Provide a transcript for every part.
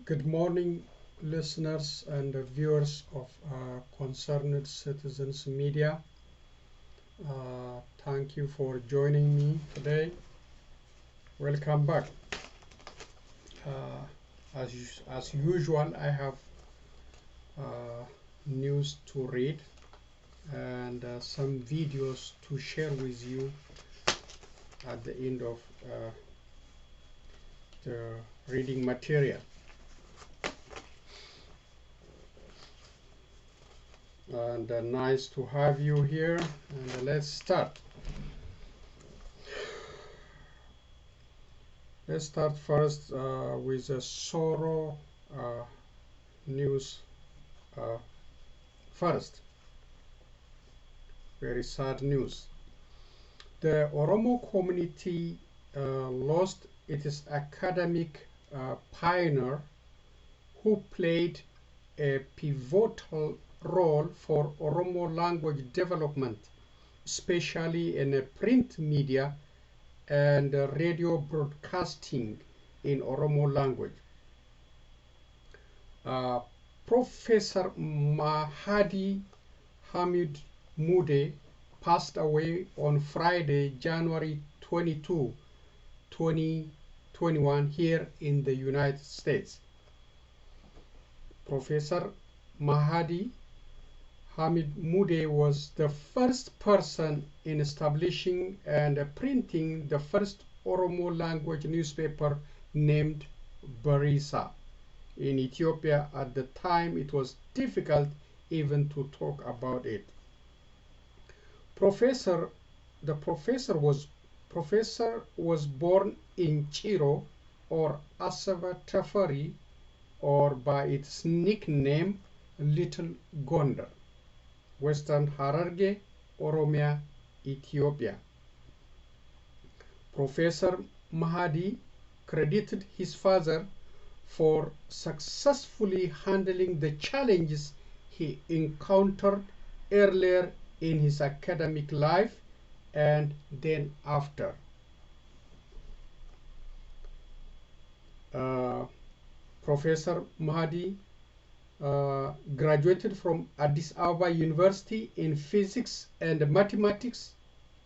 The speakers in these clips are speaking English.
Good morning, listeners and viewers of Concerned Citizens Media. Thank you for joining me today. Welcome back. As usual, I have news to read and some videos to share with you at the end of the reading material. And nice to have you here, and let's start. Let's start first with a sorrow news first. Very sad news. The Oromo community lost its academic pioneer who played a pivotal role for Oromo language development, especially in print media and radio broadcasting in Oromo language. Professor Mahadi Humid Mudee passed away on Friday, January 22, 2021 here in the United States. Professor Mahadi Humid Mudee was the first person in establishing and printing the first Oromo language newspaper named Barisa. In Ethiopia at the time, it was difficult even to talk about it. The professor was born in Chiro or Asava Tafari, or by its nickname Little Gondar, Western Hararge, Oromia, Ethiopia. Professor Mahadi credited his father for successfully handling the challenges he encountered earlier in his academic life and then after. Professor Mahadi graduated from Addis Ababa University in physics and mathematics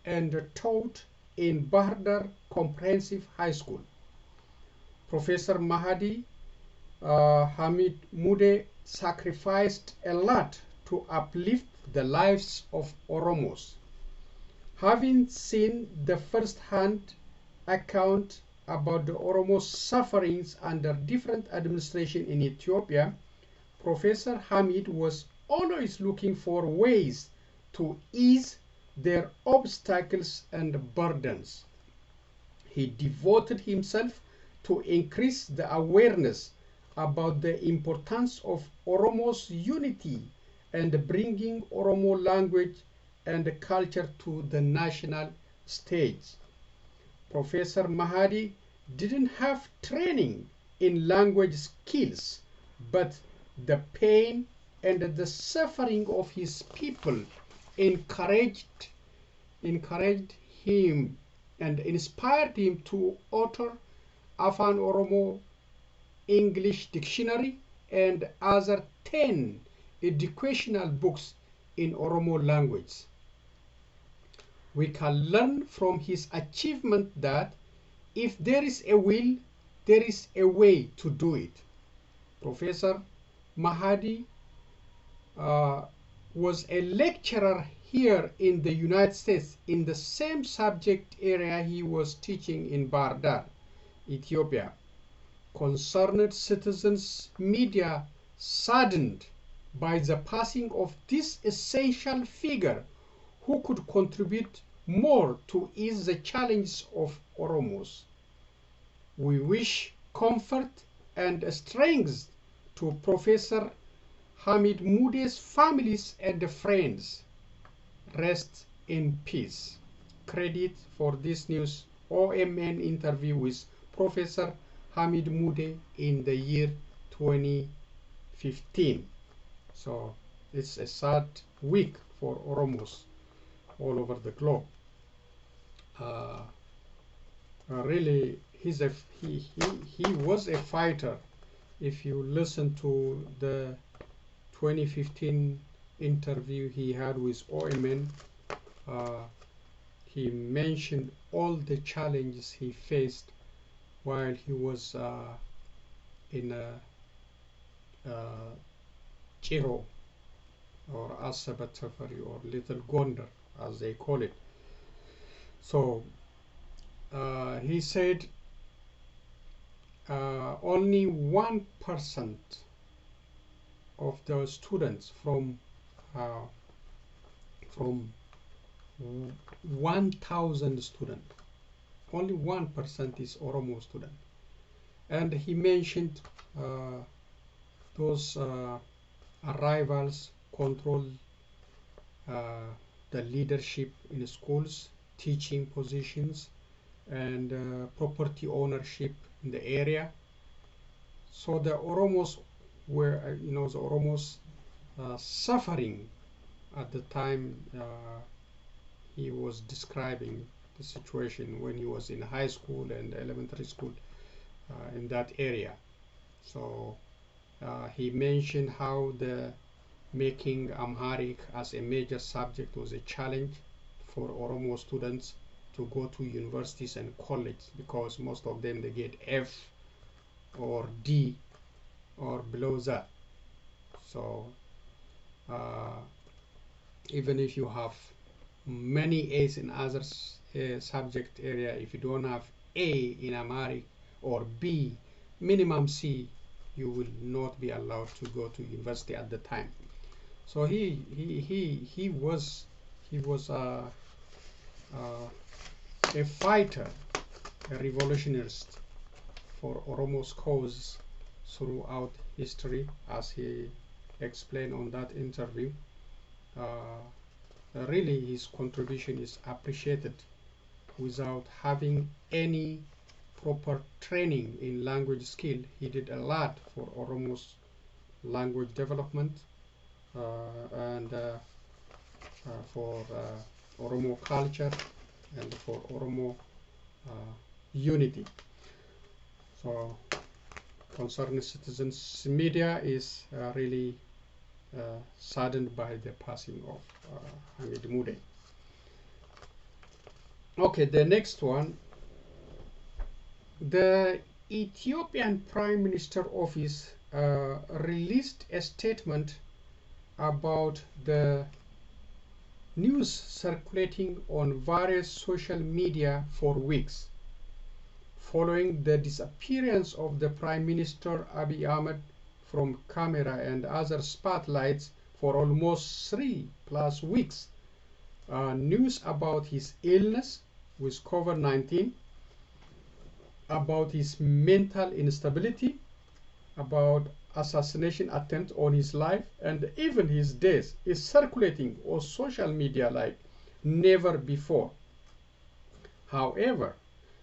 and taught in Bahrdar Comprehensive High School. Professor Mahadi Humid Mudee sacrificed a lot to uplift the lives of Oromos. Having seen the first-hand account about the Oromo sufferings under different administrations in Ethiopia, Professor Hamid was always looking for ways to ease their obstacles and burdens. He devoted himself to increase the awareness about the importance of Oromo's unity and bringing Oromo language and culture to the national stage. Professor Mahadi didn't have training in language skills, but the pain and the suffering of his people encouraged him and inspired him to author Afan Oromo English Dictionary and other 10 educational books in Oromo language. We can learn from his achievement that if there is a will, there is a way to do it. Professor Mahadi was a lecturer here in the United States in the same subject area he was teaching in Bahrdar, Ethiopia. Concerned Citizens Media, saddened by the passing of this essential figure who could contribute more to ease the challenges of Oromos. We wish comfort and strength to Professor Humid Mudee's families and friends. Rest in peace. Credit for this news, OMN interview with Professor Humid Mudee in the year 2015. So it's a sad week for Oromos all over the globe. Really, he was a fighter if you listen to the 2015 interview he had with OMN, uh, he mentioned all the challenges he faced while he was in Chiro, or Asaba Tafari, or Little Gondar, as they call it. So he said only 1% of the students from 1,000 students, only 1% is Oromo student. And he mentioned those arrivals control the leadership in schools, teaching positions, and property ownership in the area. So the Oromos were, the Oromos suffering at the time he was describing the situation when he was in high school and elementary school in that area. So he mentioned how the making Amharic as a major subject was a challenge for Oromo students to go to universities and college, because most of them they get F or D or below that. So even if you have many A's in other subject area, if you don't have A in Amharic or B, minimum C, you will not be allowed to go to university at the time. So he was a fighter, a revolutionist for Oromo's cause throughout history, as he explained on that interview. Really, his contribution is appreciated. Without having any proper training in language skill, he did a lot for Oromo's language development and for Oromo culture and for Oromo unity. So concerning citizens media is really saddened by the passing of Hamid Mudee. Okay, the next one. The Ethiopian Prime Minister Office released a statement about the news circulating on various social media for weeks following the disappearance of the Prime Minister Abiy Ahmed from camera and other spotlights for almost 3+ weeks. News about his illness with COVID-19, about his mental instability, about assassination attempt on his life, and even his death is circulating on social media like never before. However,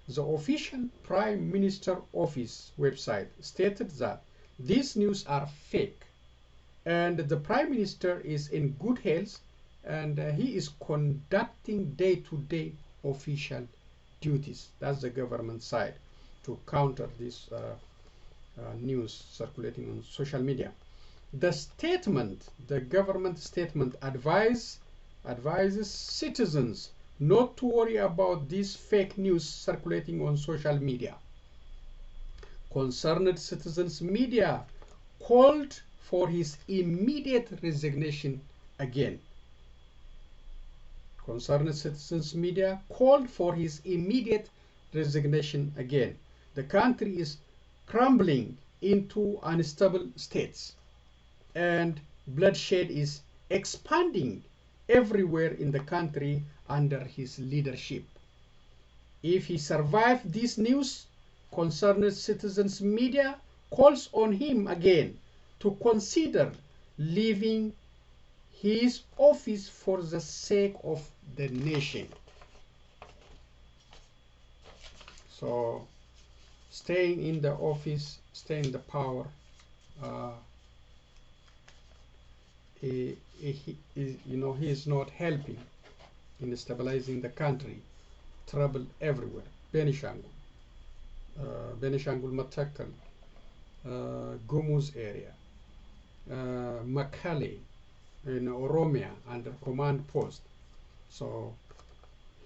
the official Prime Minister Office website stated that these news are fake and the Prime Minister is in good health and he is conducting day-to-day official duties. That's the government side to counter this news circulating on social media. The government statement advises citizens not to worry about this fake news circulating on social media. Concerned citizens media called for his immediate resignation again. Concerned citizens media called for his immediate resignation again. The country is crumbling into unstable states and bloodshed is expanding everywhere in the country under his leadership. If he survived this news, concerned citizens media calls on him again to consider leaving his office for the sake of the nation. So staying in the office, staying in the power, he is not helping in stabilizing the country. Trouble everywhere. Benishangul, Matakal, Gumuz area, Makale in Oromia under command post. So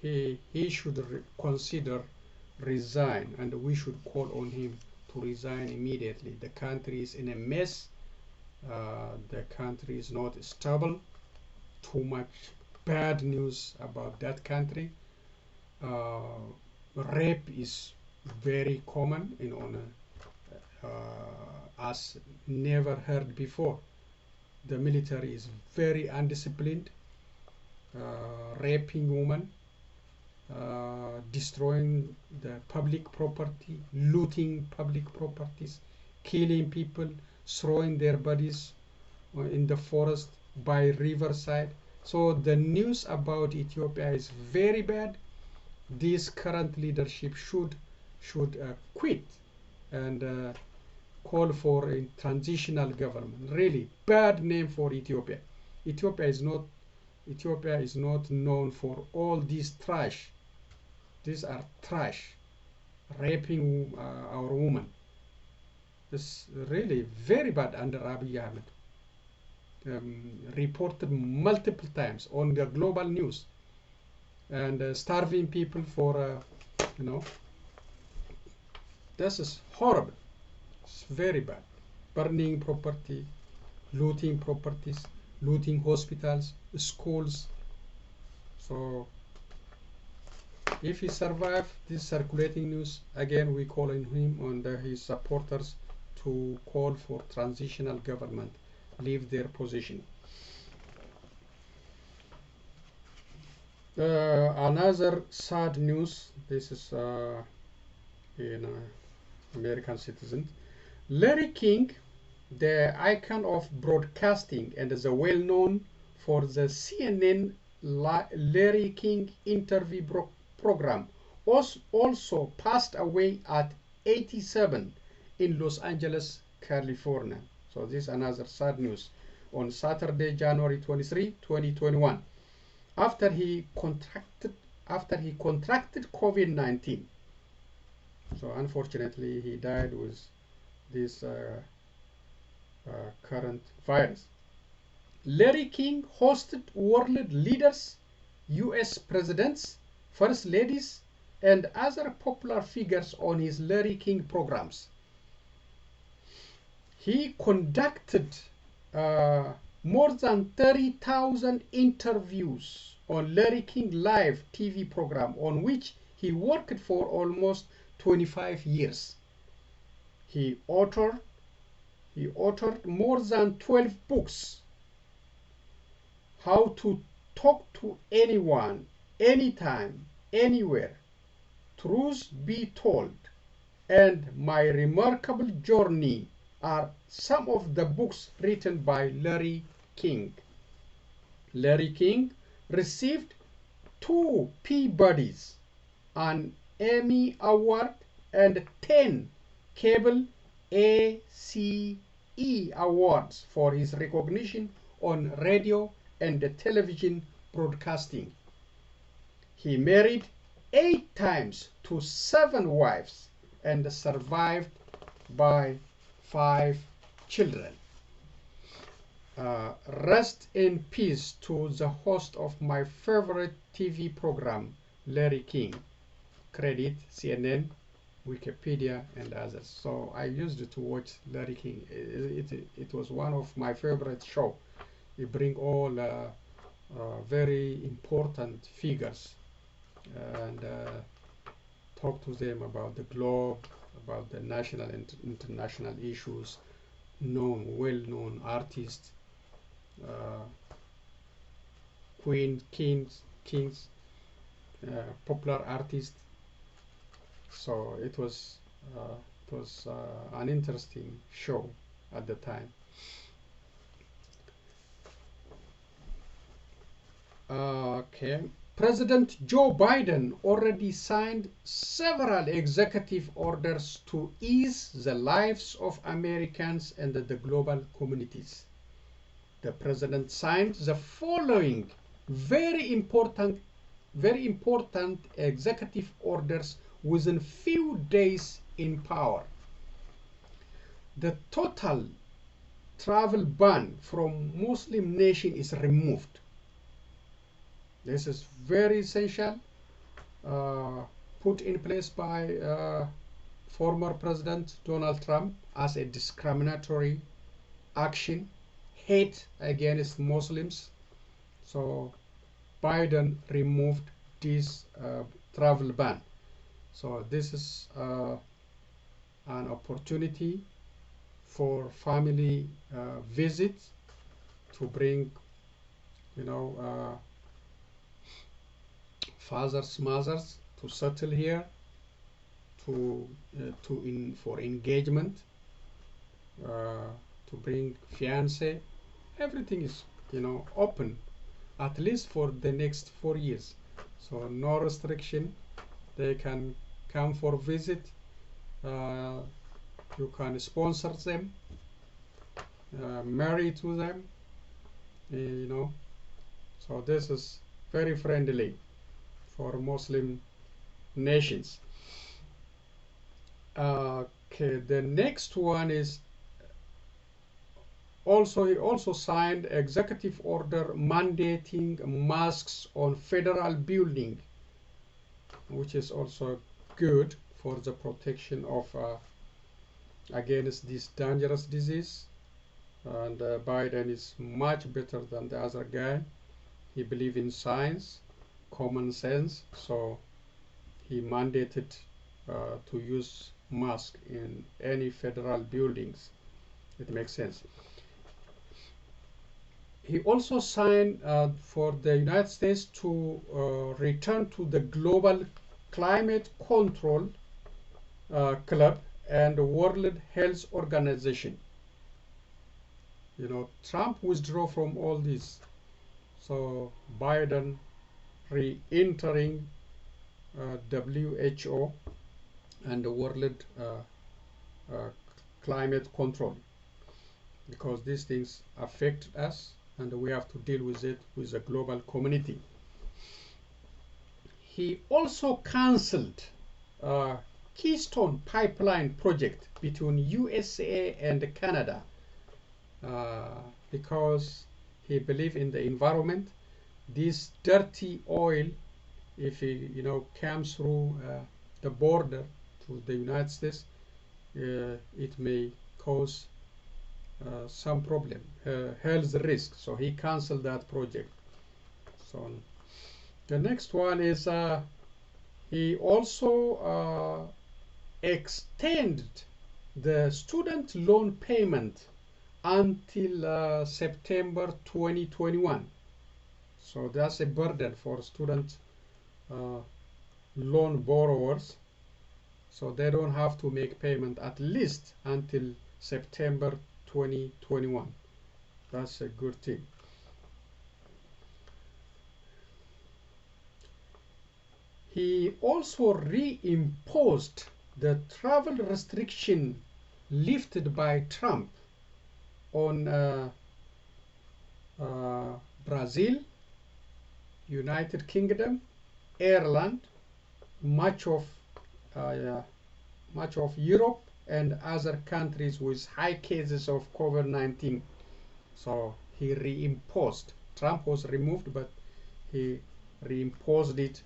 he should consider resign, and we should call on him to resign immediately. The country is in a mess. The country is not stable. Too much bad news about that country. Rape is very common as never heard before. The military is very undisciplined, raping women, destroying the public property, looting public properties, killing people, throwing their bodies in the forest by riverside. So the news about Ethiopia is very bad. This current leadership should quit and call for a transitional government. Really bad name for Ethiopia. Ethiopia is not known for all this trash. These are trash, raping our women. This is really very bad under Abiy Ahmed. Reported multiple times on the global news, and starving people for you know, this is horrible. It's very bad. Burning property, looting properties, looting hospitals, schools. So if he survives this circulating news, again we call on him and his supporters to call for transitional government, leave their position. Another sad news. This is in American Citizen. Larry King, the icon of broadcasting and is well known for the CNN Larry King interview program, also passed away at 87 in Los Angeles, California. So this is another sad news. On Saturday, January 23, 2021, after he contracted COVID-19. So unfortunately, he died with this current virus. Larry King hosted world leaders, U.S. presidents, first ladies, and other popular figures on his Larry King programs. He conducted more than 30,000 interviews on Larry King live TV program, on which he worked for almost 25 years. He authored more than 12 books. How to talk to anyone, anytime, anywhere, truth be told, and My Remarkable Journey are some of the books written by Larry King. Larry King received 2 Peabodys, an Emmy Award, and 10 Cable ACE Awards for his recognition on radio and television broadcasting. He married 8 times to 7 wives and survived by 5 children. Rest in peace to the host of my favorite TV program, Larry King. Credit CNN, Wikipedia, and others. So I used it to watch Larry King. It was one of my favorite shows. It bring all very important figures and talk to them about the globe, about the national and international issues, well-known artists, kings, popular artists. So it was an interesting show at the time. Okay. President Joe Biden already signed several executive orders to ease the lives of Americans and the global communities. The president signed the following very important executive orders within few days in power. the total travel ban from Muslim nation is removed. This is very essential, put in place by former President Donald Trump as a discriminatory action, hate against Muslims. So Biden removed this travel ban. So this is an opportunity for family visits to bring, fathers, mothers to settle here, for engagement, to bring fiance. Everything is open, at least for the next 4 years. So no restriction. They can come for visit. You can sponsor them, marry to them, So this is very friendly for Muslim nations. Okay, the next one is he also signed executive order mandating masks on federal building, which is also good for the protection of against this dangerous disease. And Biden is much better than the other guy. He believes in science, common sense, so he mandated to use mask in any federal buildings. It makes sense. He also signed for the United States to return to the Global Climate Control Club and the World Health Organization. Trump withdrew from all this. So Biden re-entering WHO and the World Climate Control, because these things affect us and we have to deal with it with the global community. He also cancelled Keystone Pipeline project between USA and Canada because he believes in the environment. This dirty oil, if it comes through the border to the United States, it may cause some problem, health risk. So he canceled that project. So the next one is he also extended the student loan payment until September 2021. So that's a burden for student loan borrowers. So they don't have to make payment at least until September 2021. That's a good thing. He also reimposed the travel restriction lifted by Trump on Brazil, United Kingdom, Ireland, much of Europe, and other countries with high cases of COVID-19. So he reimposed. Trump was removed, but he reimposed it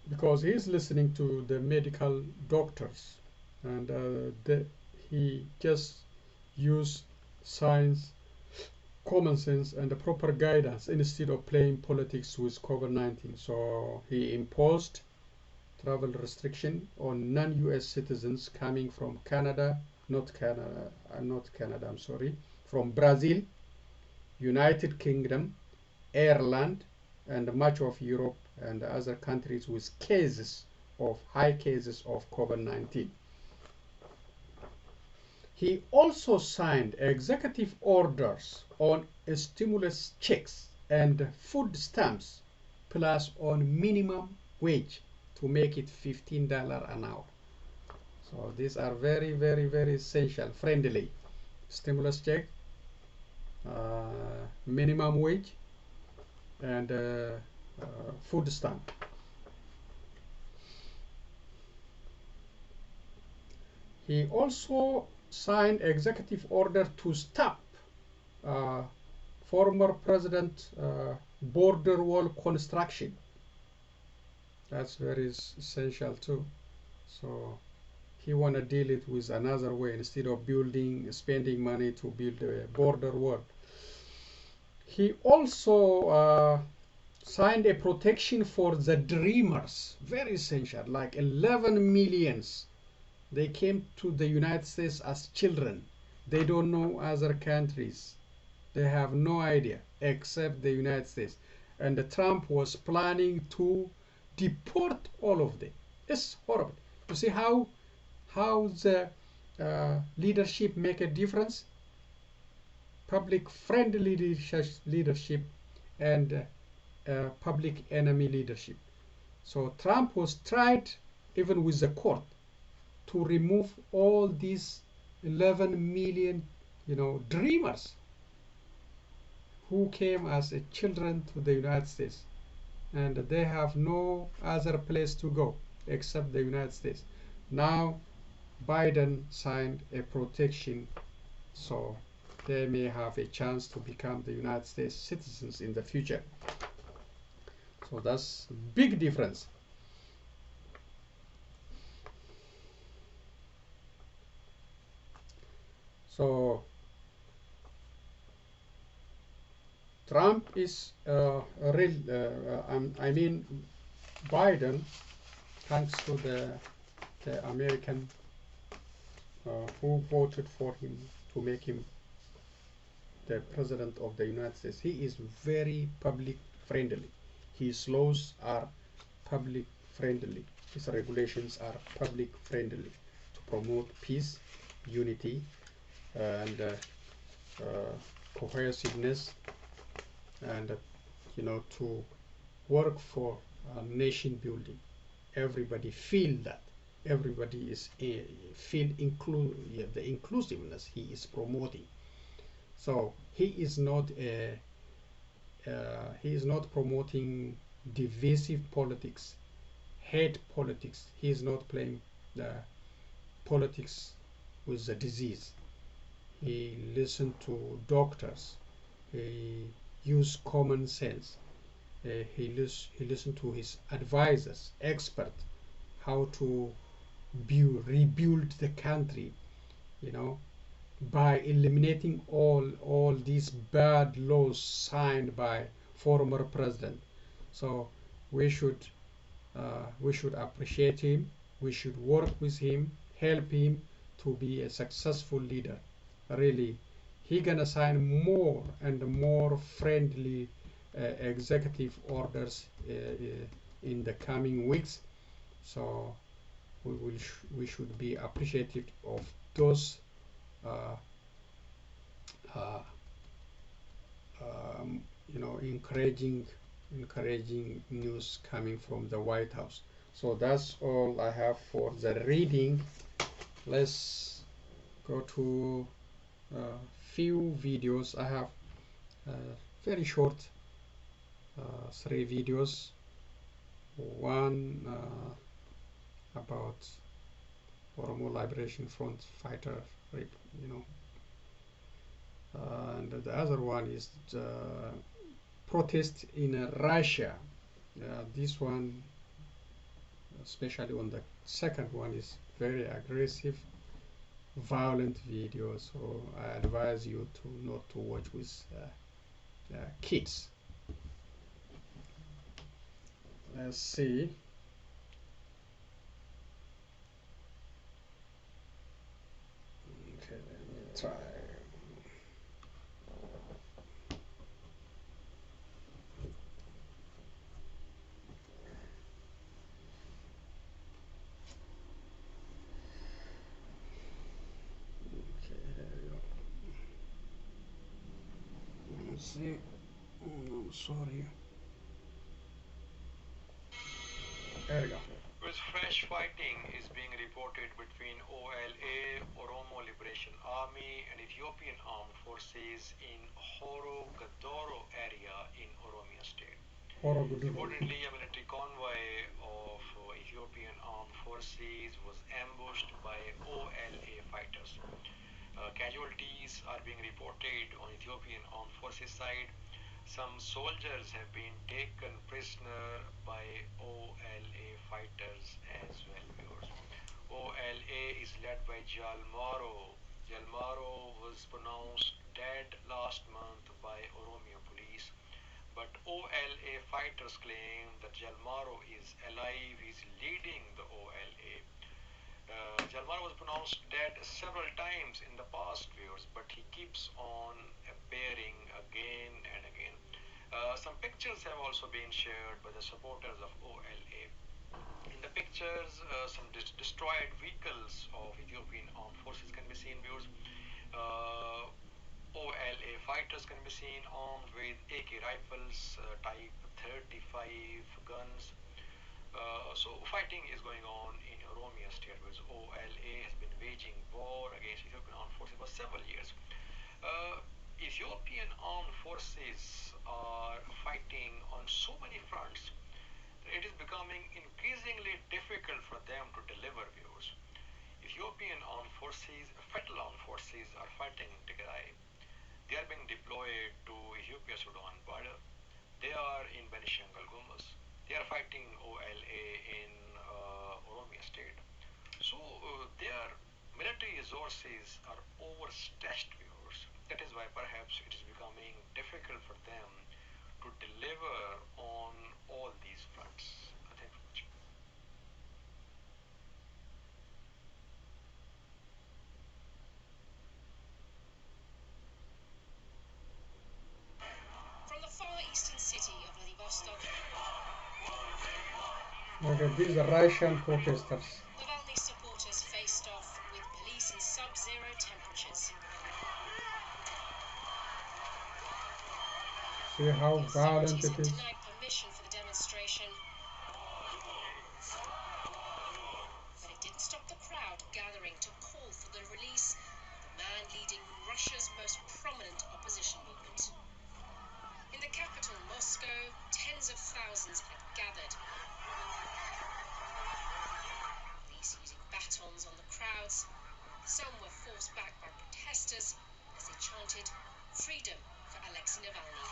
because he's listening to the medical doctors, and he just used science, common sense, and the proper guidance instead of playing politics with COVID-19. So he imposed travel restriction on non-US citizens coming from from Brazil, United Kingdom, Ireland, and much of Europe and other countries with high cases of COVID-19. He also signed executive orders on stimulus checks and food stamps, plus on minimum wage to make it $15 an hour. So these are very, very, very essential, friendly. Stimulus check, minimum wage, and food stamp. He also signed executive order to stop uh, former president border wall construction. That's very essential too. So he want to deal it with another way instead of spending money to build a border wall. He also signed a protection for the dreamers, very essential, like 11 millions. They came to the United States as children. They don't know other countries. They have no idea except the United States. And Trump was planning to deport all of them. It's horrible. You see how the leadership make a difference? Public friendly leadership and public enemy leadership. So Trump was tried even with the court to remove all these 11 million, dreamers who came as children to the United States, and they have no other place to go except the United States. Now Biden signed a protection so they may have a chance to become the United States citizens in the future. So that's a big difference. So Trump is I mean Biden, thanks to the American who voted for him to make him the president of the United States. He is very public friendly. His laws are public friendly. His regulations are public friendly to promote peace, unity, and cohesiveness, and to work for nation building. Everybody feel that. Everybody is feel the inclusiveness he is promoting. So he is not promoting divisive politics, hate politics. He is not playing the politics with the disease. He listened to doctors. He used common sense. He listened to his advisors, experts, how to rebuild the country, you know, by eliminating all these bad laws signed by former president. So we should appreciate him. We should work with him, help him to be a successful leader. Really, he gonna sign more and more friendly executive orders in the coming weeks. So we should be appreciative of those uh, uh, encouraging news coming from the White House. So that's all I have for the reading. Let's go to a few videos. I have very short 3 videos. One about Oromo Liberation Front fighter, and the other one is protest in Russia. This one, especially on the second one, is very aggressive, violent video. So I advise you to not to watch with kids. Let's see. Okay, let me try. See, I'm sorry. There we go. With fresh fighting is being reported between OLA, Oromo Liberation Army, and Ethiopian armed forces in Horo Gadoro area in Oromia state. Reportedly, a military convoy of Ethiopian armed forces was ambushed by OLA fighters. Casualties are being reported on Ethiopian armed forces side. Some soldiers have been taken prisoner by OLA fighters as well, viewers. OLA is led by Jalmaro. Jalmaro was pronounced dead last month by Oromia police, but OLA fighters claim that Jalmaro is alive. He's leading the OLA. Jalmaro was pronounced dead several times in the past, viewers, but he keeps on appearing again and again. Some pictures have also been shared by the supporters of OLA. In the pictures, some destroyed vehicles of Ethiopian armed forces can be seen, viewers. OLA fighters can be seen armed with AK rifles, type 35 guns. So fighting is going on in Oromia state, where OLA has been waging war against Ethiopian armed forces for several years. Ethiopian armed forces are fighting on so many fronts. It is becoming increasingly difficult for them to deliver, viewers. Ethiopian armed forces, federal armed forces, are fighting in Tigray. They are being deployed to Ethiopia-Sudan border. They are in Benishangul Gumuz. They are fighting OLA in Oromia state. So their military resources are overstretched, viewers. That is why perhaps it is becoming difficult for them to deliver on all these fronts. Thank you very much. From the far eastern city of Vladivostok, Okay, these are Russian protesters. Navalny supporters faced off with police in sub-zero temperatures. See how violent Authorities it have is. denied permission for the demonstration, but it didn't stop the crowd gathering to call for the release of the man leading Russia's most prominent opposition movement. In the capital, Moscow, tens of thousands had gathered. Police using batons on the crowds. Some were forced back by protesters as they chanted, "Freedom for Alexei Navalny."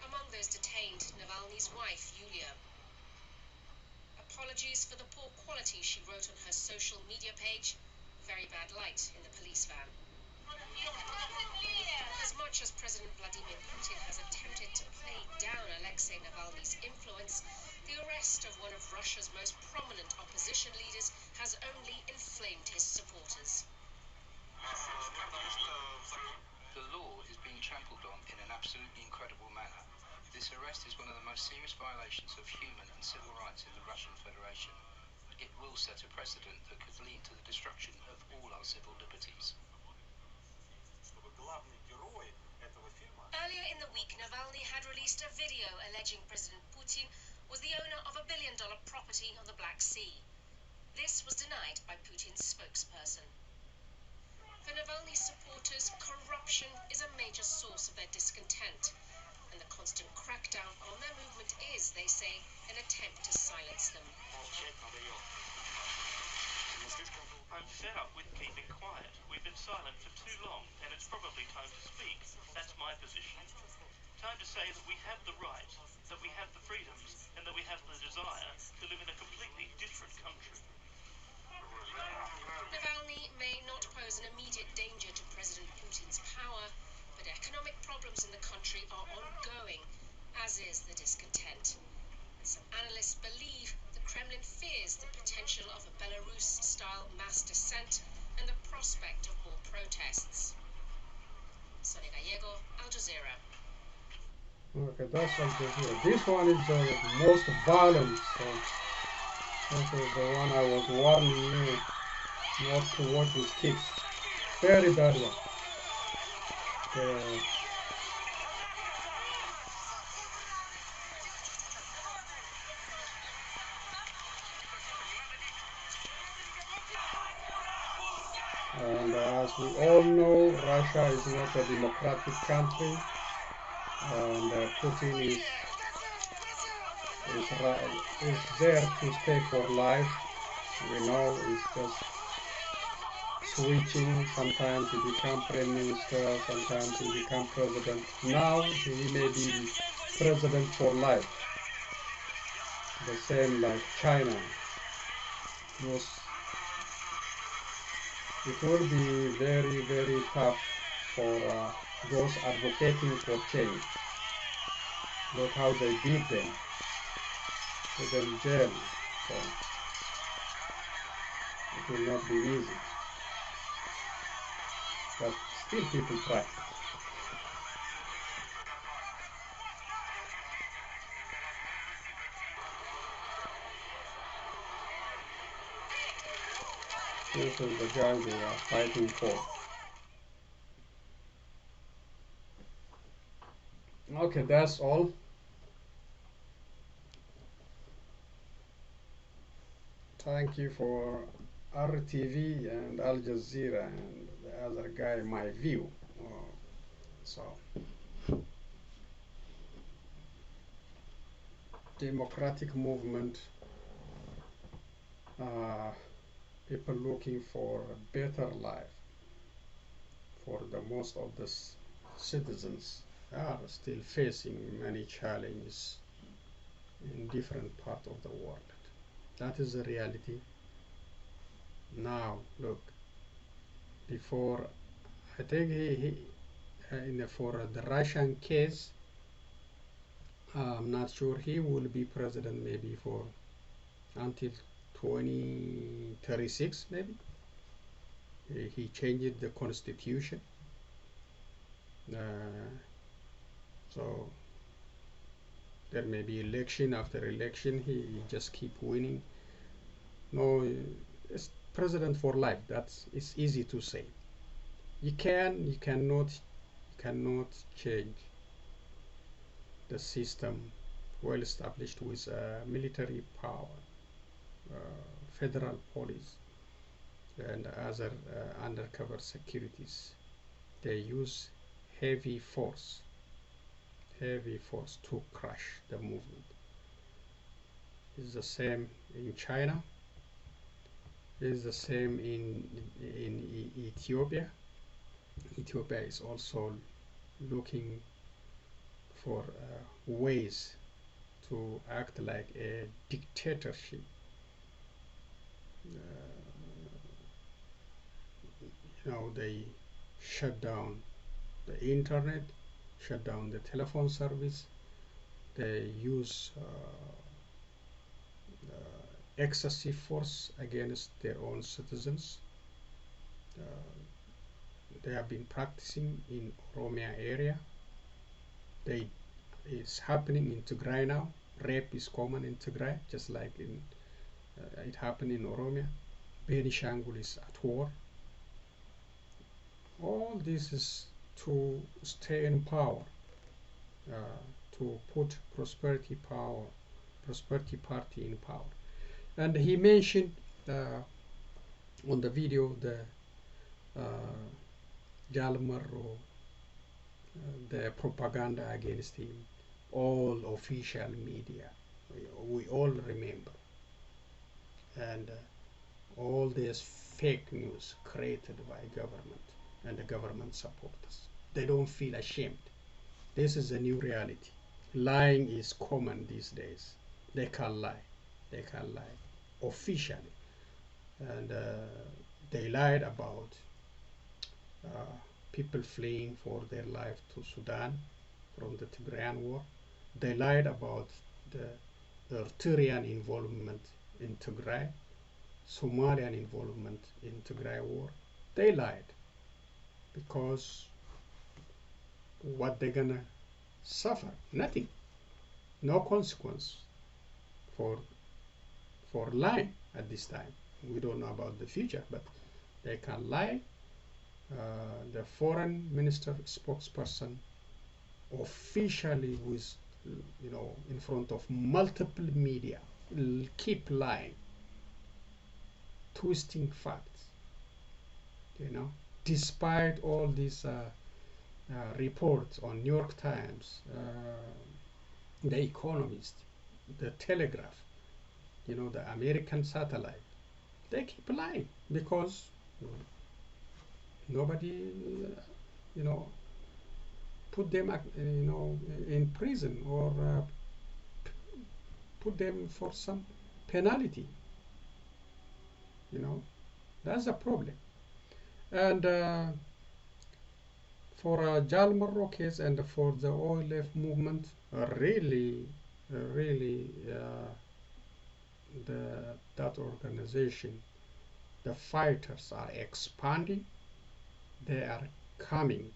Among those detained, Navalny's wife, Yulia. Apologies for the poor quality, she wrote on her social media page. Very bad light in the police van. As much as President Vladimir Putin has attempted to play down Alexei Navalny's influence, the arrest of one of Russia's most prominent opposition leaders has only inflamed his supporters. The law is being trampled on in an absolutely incredible manner. This arrest is one of the most serious violations of human and civil rights in the Russian Federation. It will set a precedent that could lead to the destruction of all our civil liberties. Earlier in the week, Navalny had released a video alleging President Putin was the owner of a billion-dollar property on the Black Sea. This was denied by Putin's spokesperson. For Navalny's supporters, corruption is a major source of their discontent, and the constant crackdown on their movement is, they say, an attempt to silence them. I'm fed up with keeping quiet. We've been silent for too long, and it's probably time to speak. That's my position. Time to say that we have the right, that we have the freedoms, and that we have the desire to live in a completely different country. Navalny may not pose an immediate danger to President Putin's power, but economic problems in the country are ongoing, as is the discontent. And some analysts believe the Kremlin fears the potential of a Belarus-style mass dissent and the prospect of more protests. Sonia Gallego, Al Jazeera. Okay, that's Al Jazeera. This one is the most violent. So this is the one I was warning you not to watch these kids. Very bad one. And as we all know, Russia is not a democratic country, and Putin is is there to stay for life. We know it's just switching. Sometimes he become prime minister, sometimes he become president. Now he may be president for life. The same like China. Was it will be very very tough for those advocating for change. Look how they beat them, put them in jail. So it will not be easy. But still people try. This is the guy they are fighting for. Okay, that's all. Thank you for RTV and Al Jazeera and the other guy, my view. So, democratic movement, uh, people looking for a better life for the most of the citizens are still facing many challenges in different parts of the world. That is the reality. Now, look, before I think for the Russian case, I'm not sure he will be president maybe for until 2036 maybe. He changed the constitution, uh, so there may be election after election. He just keep winning. No, it's president for life. It's easy to say. You cannot change the system well established with military power, uh, federal police, and other undercover securities. They use heavy force to crush the movement. It's the same in China. It's the same in Ethiopia. Ethiopia is also looking for ways to act like a dictatorship. They shut down the internet, shut down the telephone service. They use excessive force against their own citizens. Uh, they have been practicing in Oromia area. It's happening in Tigray now. Rape is common in Tigray, just like it happened in Oromia. Benishangul is at war. All this is to stay in power, to put prosperity party in power. And he mentioned on the video the Jalmaro, the propaganda against him, all official media, we all remember, and all this fake news created by government and the government supporters. They don't feel ashamed. This is a new reality. Lying is common these days. They can lie. They can lie officially. And they lied about people fleeing for their life to Sudan from the Tigrayan war. They lied about the Eritrean involvement in Tigray, Somalian involvement in Tigray war. They lied because what they're gonna suffer? Nothing. No consequence for lying at this time. We don't know about the future, but they can lie. The foreign minister spokesperson officially with in front of multiple media keep lying, twisting facts, despite all these reports on New York Times, The Economist, the telegraph, the American satellite. They keep lying because nobody, you know, put them, in prison or put them for some penalty. You know, that's a problem. And for Jal Morro case and for the OLF movement, really, that organization, the fighters are expanding. They are coming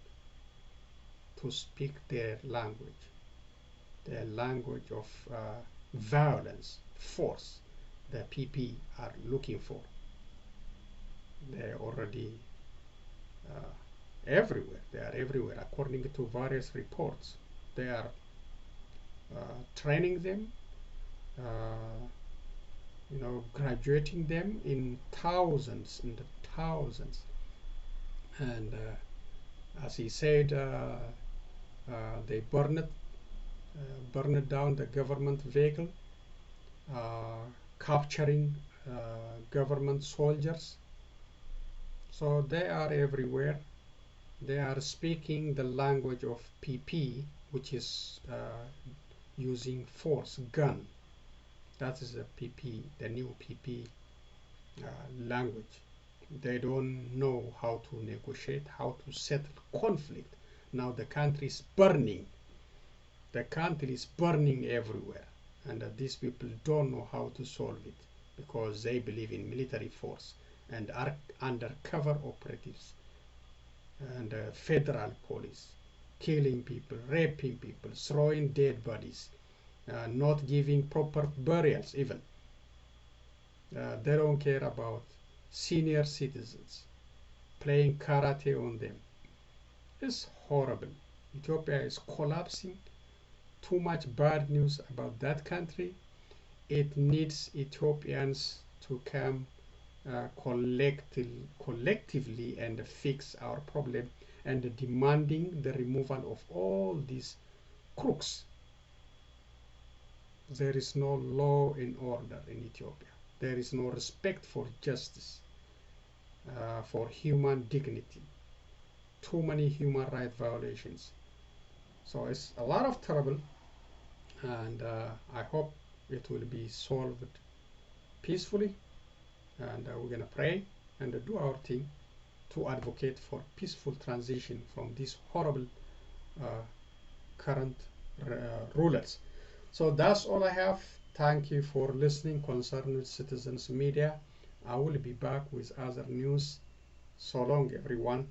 to speak their language of violence, force. The PP are looking for. They're already uh, everywhere. They are everywhere, according to various reports. They are training them, uh, graduating them in thousands and thousands. And as he said, they burned down the government vehicle, capturing government soldiers. So they are everywhere. They are speaking the language of PP, which is using force, gun. That is the PP, the new PP language. They don't know how to negotiate, how to settle conflict. Now the country is burning. The country is burning everywhere, and these people don't know how to solve it because they believe in military force and are undercover operatives and federal police killing people, raping people, throwing dead bodies, not giving proper burials even. They don't care about senior citizens, playing karate on them. It's horrible. Ethiopia is collapsing. Too much bad news about that country. It needs Ethiopians to come collectively and fix our problem, and demanding the removal of all these crooks. There is no law and order in Ethiopia. There is no respect for justice, for human dignity. Too many human rights violations. So it's a lot of trouble, and I hope it will be solved peacefully. And we're going to pray and do our thing to advocate for peaceful transition from these horrible uh, current rulers. So that's all I have. Thank you for listening. Concerned Citizens Media. I will be back with other news. So long, everyone.